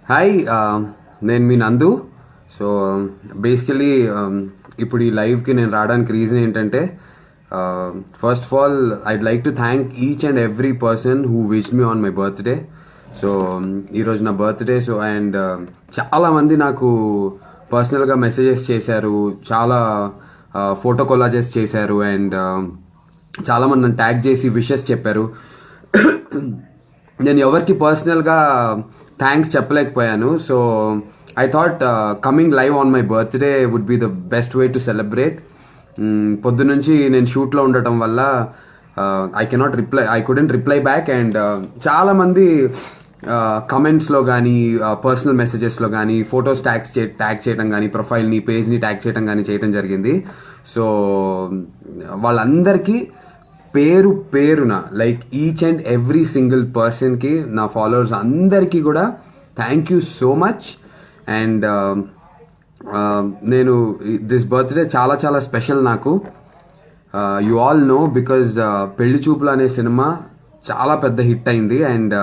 Hi, నేను మీ నందు. So basically ఇప్పుడు ఈ లైవ్కి నేను రావడానికి రీజన్ ఏంటంటే, first of all I'd like to thank each and every person who wish me on my birthday. So ఈరోజు నా బర్త్డే. సో అండ్ చాలామంది నాకు పర్సనల్గా మెసేజెస్ చేశారు, చాలా ఫోటో కొలాజెస్ చేశారు, అండ్ చాలామంది నన్ను ట్యాగ్ చేసి విషెస్ చెప్పారు. నేను ఎవరికి పర్సనల్గా థ్యాంక్స్ చెప్పలేకపోయాను. So I thought coming live on my birthday would be the best way to celebrate. పొద్దునుంచి నేను షూట్లో ఉండటం వల్ల I couldn't reply back. And చాలామంది కమెంట్స్లో కానీ పర్సనల్ మెసేజెస్లో కానీ ఫొటోస్ ట్యాగ్ చేయడం కానీ ప్రొఫైల్ని పేజ్ని ట్యాగ్ చేయడం కానీ చేయడం జరిగింది. సో వాళ్ళందరికీ పేరు పేరున, like each and every single పర్సన్కి, నా ఫాలోవర్స్ అందరికీ కూడా thank you so much. And నేను దిస్ బర్త్డే చాలా చాలా స్పెషల్ నాకు. యు ఆల్ నో, బికాజ్ పెళ్లి చూపులు అనే సినిమా చాలా పెద్ద హిట్ అయింది. అండ్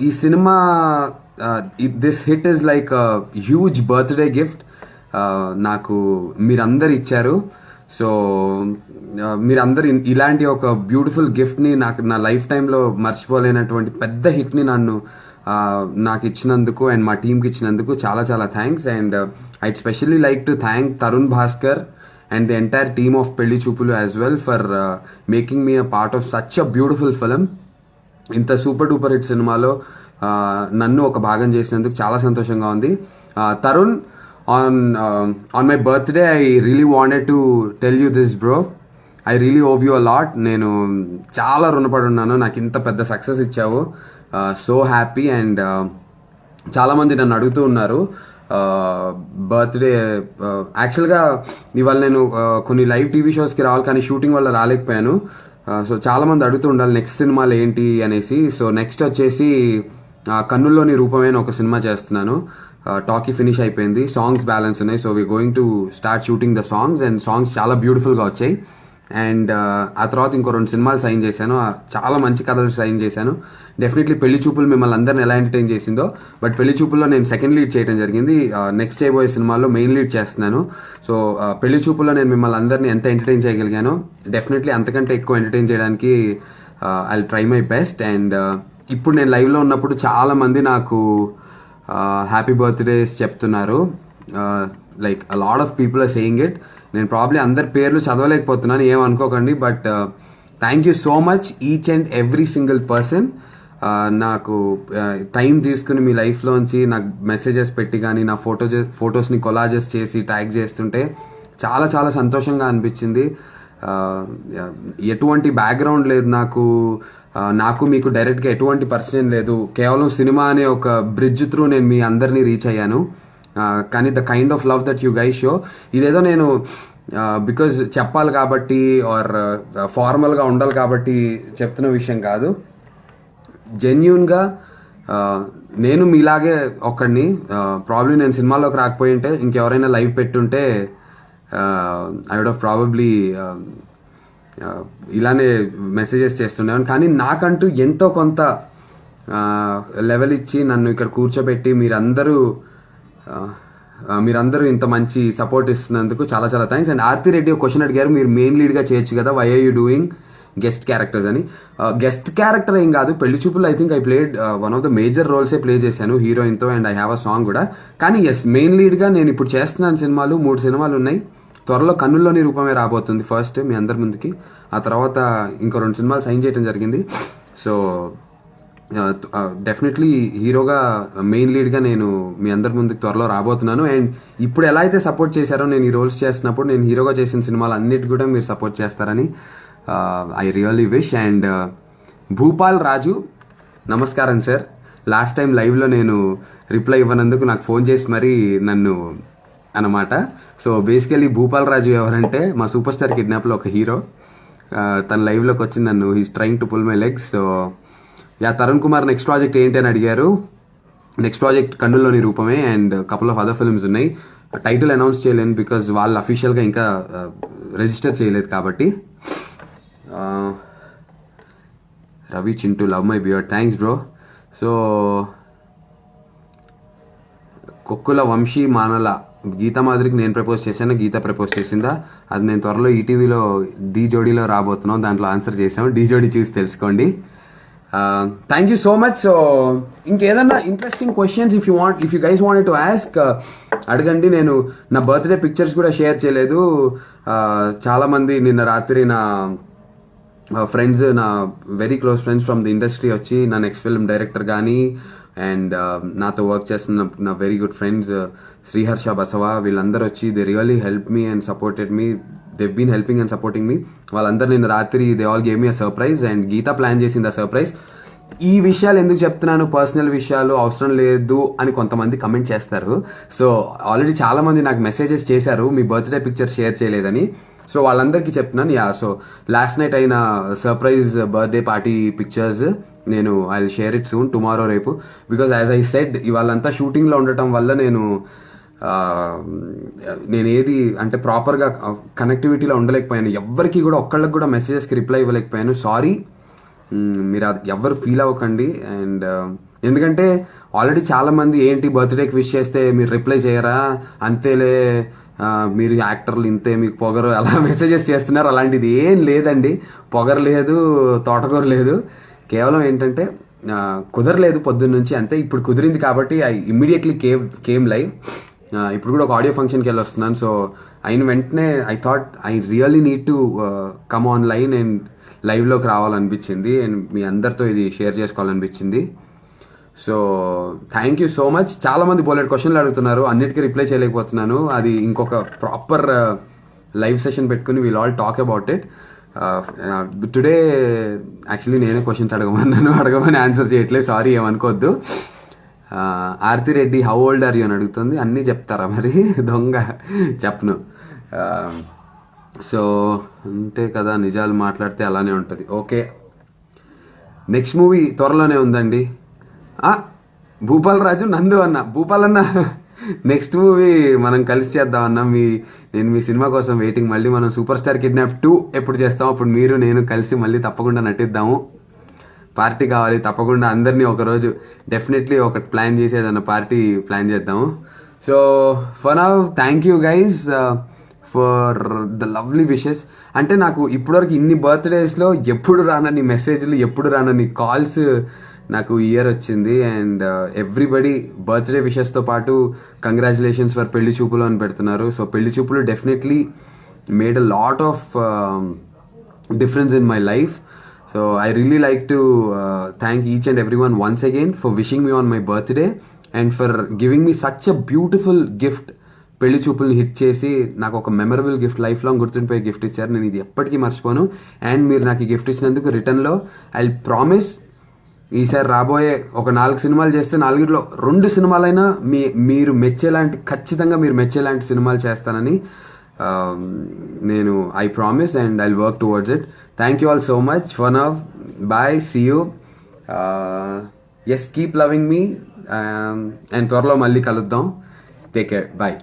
ఈ cinema, this hit is like huge birthday gift నాకు మీరందరు ఇచ్చారు. సో మీరందరు ఇలాంటి ఒక బ్యూటిఫుల్ గిఫ్ట్ని నాకు నా లైఫ్ టైంలో మర్చిపోలేనటువంటి పెద్ద హిట్ని నాకు ఇచ్చినందుకు అండ్ మా టీంకి ఇచ్చినందుకు చాలా చాలా thanks. And I'd specially like to thank Tarun Bhaskar and the entire team of పెళ్లి చూపులు as well for making me a part of such a beautiful film. ఇంత సూపర్ డూపర్ హిట్ సినిమాలో నన్ను ఒక భాగం చేసినందుకు చాలా సంతోషంగా ఉంది. Tarun, on my birthday I really wanted to tell you this, bro. I really owe you a lot. నేను చాలా రుణపడి ఉన్నాను, నాకు ఇంత పెద్ద సక్సెస్ ఇచ్చావు. So happy. అండ్ చాలామంది నన్ను అడుగుతూ ఉన్నారు బర్త్డే. యాక్చువల్గా ఇవాళ నేను కొన్ని లైవ్ టీవీ షోస్కి రావాలి, కానీ షూటింగ్ వల్ల రాలేకపోయాను. సో చాలామంది అడుగుతూ ఉండాలి నెక్స్ట్ సినిమాలు ఏంటి అనేసి. సో నెక్స్ట్ వచ్చేసి కన్నుల్లోని రూపమే ఒక సినిమా చేస్తున్నాను. టాకీ ఫినిష్ అయిపోయింది, సాంగ్స్ బ్యాలెన్స్ ఉన్నాయి. So we going to start shooting the songs, and songs చాలా బ్యూటిఫుల్గా వచ్చాయి. అండ్ ఆ తర్వాత ఇంకో 2 సినిమాలు సైన్ చేశాను, చాలా మంచి కథలు సైన్ చేశాను. డెఫినెట్లీ పెళ్లి చూపులు మిమ్మల్ని అందరిని ఎలా ఎంటర్టైన్ చేసిందో, బట్ పెళ్లి చూపుల్లో నేను సెకండ్ లీడ్ చేయడం జరిగింది. నెక్స్ట్ చేయబోయే సినిమాల్లో మెయిన్ లీడ్ చేస్తున్నాను. సో పెళ్లి చూపుల్లో నేను మిమ్మల్ని అందరినీ ఎంత ఎంటర్టైన్ చేయగలిగానో, డెఫినెట్లీ అంతకంటే ఎక్కువ ఎంటర్టైన్ చేయడానికి I will try my best. And ఇప్పుడు నేను లైవ్లో ఉన్నప్పుడు చాలామంది నాకు హ్యాపీ బర్త్డేస్ చెప్తున్నారు. Like a lot of people are saying it. నేను ప్రాబ్లీ అందరి పేర్లు చదవలేకపోతున్నాను, ఏమనుకోకండి. But thank you so much each and every single person. నాకు టైం తీసుకుని మీ లైఫ్లోంచి నాకు మెసేజెస్ పెట్టి కానీ నా ఫొటోస్ని కొలాజెస్ చేసి ట్యాగ్ చేస్తుంటే చాలా చాలా సంతోషంగా అనిపించింది. ఎటువంటి బ్యాక్గ్రౌండ్ లేదు నాకు మీకు డైరెక్ట్గా ఎటువంటి పరిచయం లేదు. కేవలం సినిమా అనే ఒక బ్రిడ్జ్ త్రూ నేను మీ అందరినీ రీచ్ అయ్యాను. కానీ the kind of love that you guys show, ఇదేదో నేను బికాజ్ చెప్పాలి కాబట్టి ఆర్ ఫార్మల్గా ఉండాలి కాబట్టి చెప్తున్న విషయం కాదు. జెన్యూన్గా నేను మీలాగే ఒక్కడిని. ప్రాబ్లీ నేను సినిమాలోకి రాకపోయి ఉంటే, ఇంకెవరైనా లైవ్ పెట్టుంటే ఐ వుడ్ హావ్ ప్రాబబ్లీ ఇలానే మెసేజెస్ చేస్తుండేవాను. కానీ నాకంటూ ఎంతో కొంత లెవెల్ ఇచ్చి నన్ను ఇక్కడ కూర్చోబెట్టి మీరందరూ ఇంత మంచి సపోర్ట్ ఇస్తున్నందుకు చాలా చాలా థ్యాంక్స్. అండ్ ఆర్పి రెడ్డి ఒక క్వశ్చన్ అడిగారు, మీరు మెయిన్ లీడ్గా చేయొచ్చు కదా, why are you doing guest characters అని. గెస్ట్ క్యారెక్టర్ ఏం కాదు, Pelli Choopulu I think I played one of the major రోల్సే ప్లే చేశాను హీరోయిన్తో, and I have a song కూడా. కానీ ఎస్, మెయిన్ లీడ్గా నేను ఇప్పుడు చేస్తున్నాను సినిమాలు, 3 సినిమాలు ఉన్నాయి. త్వరలో కన్నుల్లోని రూపమే రాబోతుంది ఫస్ట్ మీ అందరి ముందుకి. ఆ తర్వాత ఇంకో 2 సినిమాలు సైన్ చేయడం జరిగింది. సో డెఫినెట్లీ హీరోగా మెయిన్ లీడ్గా నేను మీ అందరి ముందుకు త్వరలో రాబోతున్నాను. అండ్ ఇప్పుడు ఎలా అయితే సపోర్ట్ చేశారో నేను ఈ రోల్స్ చేస్తున్నప్పుడు, నేను హీరోగా చేసిన సినిమాలు అన్నిటి కూడా మీరు సపోర్ట్ చేస్తారని I really wish. And Bhupal Raju, నమస్కారం సార్. లాస్ట్ టైం లైవ్లో నేను రిప్లై ఇవ్వనందుకు నాకు ఫోన్ చేసి మరీ నన్ను అన్నమాట. సో బేసికలీ భూపాల్ రాజు ఎవరంటే మా సూపర్ స్టార్ కిడ్నాప్లో ఒక హీరో. తన లైవ్లోకి వచ్చి నన్ను he's trying to pull my legs. So Tarun Kumar next project ఏంటి అని అడిగారు. నెక్స్ట్ ప్రాజెక్ట్ కన్నుల్లోని రూపమే, and couple of other films ఉన్నాయి. టైటిల్ అనౌన్స్ చేయలేను బికాజ్ వాళ్ళు అఫీషియల్గా ఇంకా రిజిస్టర్ చేయలేదు కాబట్టి. Ravi Chintu, love my beard, thanks bro. So Kokkula Vamshi మానల గీతా మాదిరికి నేను ప్రపోజ్ చేశాను, గీత ప్రపోజ్ చేసిందా, అది నేను త్వరలో ఈటీవీలో డీ జోడీలో రాబోతున్నాం, దాంట్లో ఆన్సర్ చేసాము. డీ జోడీ చూసి తెలుసుకోండి. Thank you so much. So ఇంకేదన్నా interesting questions if you guys wanted to ask అడగండి. నేను నా బర్త్డే పిక్చర్స్ కూడా షేర్ చేయలేదు. చాలామంది నిన్న రాత్రి నా ఫ్రెండ్స్, నా very close friends from the industry వచ్చి నా నెక్స్ట్ ఫిల్మ్ డైరెక్టర్ కానీ అండ్ నాతో వర్క్ చేస్తున్న నా very good friends Sriharsha Basava, వీళ్ళందరూ వచ్చి they really help me and supported me. They been helping and supporting me. వాళ్ళందరూ నిన్న రాత్రి they all gave me a surprise and Geetha plan చేసింది ఆ సర్ప్రైజ్. ఈ విషయాలు ఎందుకు చెప్తున్నాను, పర్సనల్ విషయాలు అవసరం లేదు అని కొంతమంది కమెంట్ చేస్తారు. సో ఆల్రెడీ చాలామంది నాకు మెసేజెస్ చేశారు మీ బర్త్డే పిక్చర్ షేర్ చేయలేదని. సో వాళ్ళందరికీ చెప్తున్నాను. సో లాస్ట్ నైట్ అయిన సర్ప్రైజ్ బర్త్డే పార్టీ పిక్చర్స్ నేను I will share it soon, tomorrow, రేపు. బికాజ్ యాజ్ ఐ సెడ్ ఇవాళంతా షూటింగ్లో ఉండటం వల్ల నేను ఏది అంటే ప్రాపర్గా కనెక్టివిటీలో ఉండలేకపోయాను. ఎవ్వరికి కూడా ఒక్కళ్ళకి కూడా మెసేజెస్కి రిప్లై ఇవ్వలేకపోయాను. సారీ, మీరు అది ఎవ్వరు ఫీల్ అవ్వకండి. అండ్ ఎందుకంటే ఆల్రెడీ చాలామంది ఏంటి బర్త్డేకి విష్ చేస్తే మీరు రిప్లై చేయరా, అంతేలే మీరు యాక్టర్లు ఇంతే, మీకు పొగరు, అలా మెసేజెస్ చేస్తున్నారు. అలాంటిది ఏం లేదండి. పొగరు లేదు, తోటకూర లేదు. కేవలం ఏంటంటే కుదరలేదు పొద్దున్న నుంచి, అంతే. ఇప్పుడు కుదిరింది కాబట్టి ఐ ఇమ్మీడియట్లీ కేమ్ లైవ్. ఇప్పుడు కూడా ఒక ఆడియో ఫంక్షన్కి వెళ్ళి వస్తున్నాను. సో అయిన వెంటనే I thought I really need to come on line and లైవ్లోకి రావాలనిపించింది అండ్ మీ అందరితో ఇది షేర్ చేసుకోవాలనిపించింది. So thank you so much. చాలామంది బోలెడ్ క్వశ్చన్లు అడుగుతున్నారు, అన్నిటికీ రిప్లై చేయలేకపోతున్నాను. అది ఇంకొక ప్రాపర్ లైవ్ సెషన్ పెట్టుకుని will all talk about it. Today actually నేనే క్వశ్చన్స్ అడగమని ఆన్సర్ చేయట్లేదు, సారీ ఏమనుకోవద్దు. Aarti Reddy how old are you అని అడుగుతుంది. అన్నీ చెప్తారా మరి, దొంగ చెప్పను. సో అంతే కదా, నిజాలు మాట్లాడితే అలానే ఉంటుంది. ఓకే, నెక్స్ట్ మూవీ త్వరలోనే ఉందండి. భూపాల్ రాజు నందు అన్న, భూపాల్ అన్న నెక్స్ట్ మూవీ మనం కలిసి చేద్దామన్నా. నేను మీ సినిమా కోసం వెయిటింగ్. మళ్ళీ మనం సూపర్ స్టార్ కిడ్నాప్ 2 ఎప్పుడు చేస్తాం, అప్పుడు మీరు నేను కలిసి మళ్ళీ తప్పకుండా నటిద్దాము. పార్టీ కావాలి తప్పకుండా, అందరినీ ఒకరోజు డెఫినెట్లీ ఒక ప్లాన్ చేసి ఏదన్నా పార్టీ ప్లాన్ చేద్దాము. So for now thank you guys for the lovely wishes. అంటే నాకు ఇప్పటివరకు ఇన్ని బర్త్డేస్లో ఎప్పుడు రానని మెసేజ్లు, ఎప్పుడు రానని కాల్స్ నాకు ఇయర్ వచ్చింది. అండ్ ఎవ్రీబడి బర్త్డే విషెస్తో పాటు కంగ్రాచులేషన్స్ ఫర్ పెళ్లి చూపులు అని పెడుతున్నారు. సో పెళ్లి చూపులు definitely made a lot of difference in my life. So I really like to thank each and everyone once again for wishing me on my birthday and for giving me such a beautiful gift. పెళ్లి చూపుల్ని hit చేసి నాకు ఒక memorable gift, life long గుర్తుండిపోయే gift ఇచ్చారు. నేను ఇది ఎప్పటికీ మర్చిపోను. అండ్ మీరు నాకు ఈ గిఫ్ట్ ఇచ్చినందుకు రిటర్న్లో ఐ ప్రామిస్ ఈసారి రాబోయే ఒక 4 సినిమాలు చేస్తే 4లో 2 సినిమాలైనా మీరు మెచ్చేలాంటి, ఖచ్చితంగా మీరు మెచ్చేలాంటి సినిమాలు చేస్తానని నేను I promise and I work towards it. Thank you all so much for now. Bye, see you. Yes, keep loving me. And త్వరలో మళ్ళీ కలుద్దాం. Take care, bye.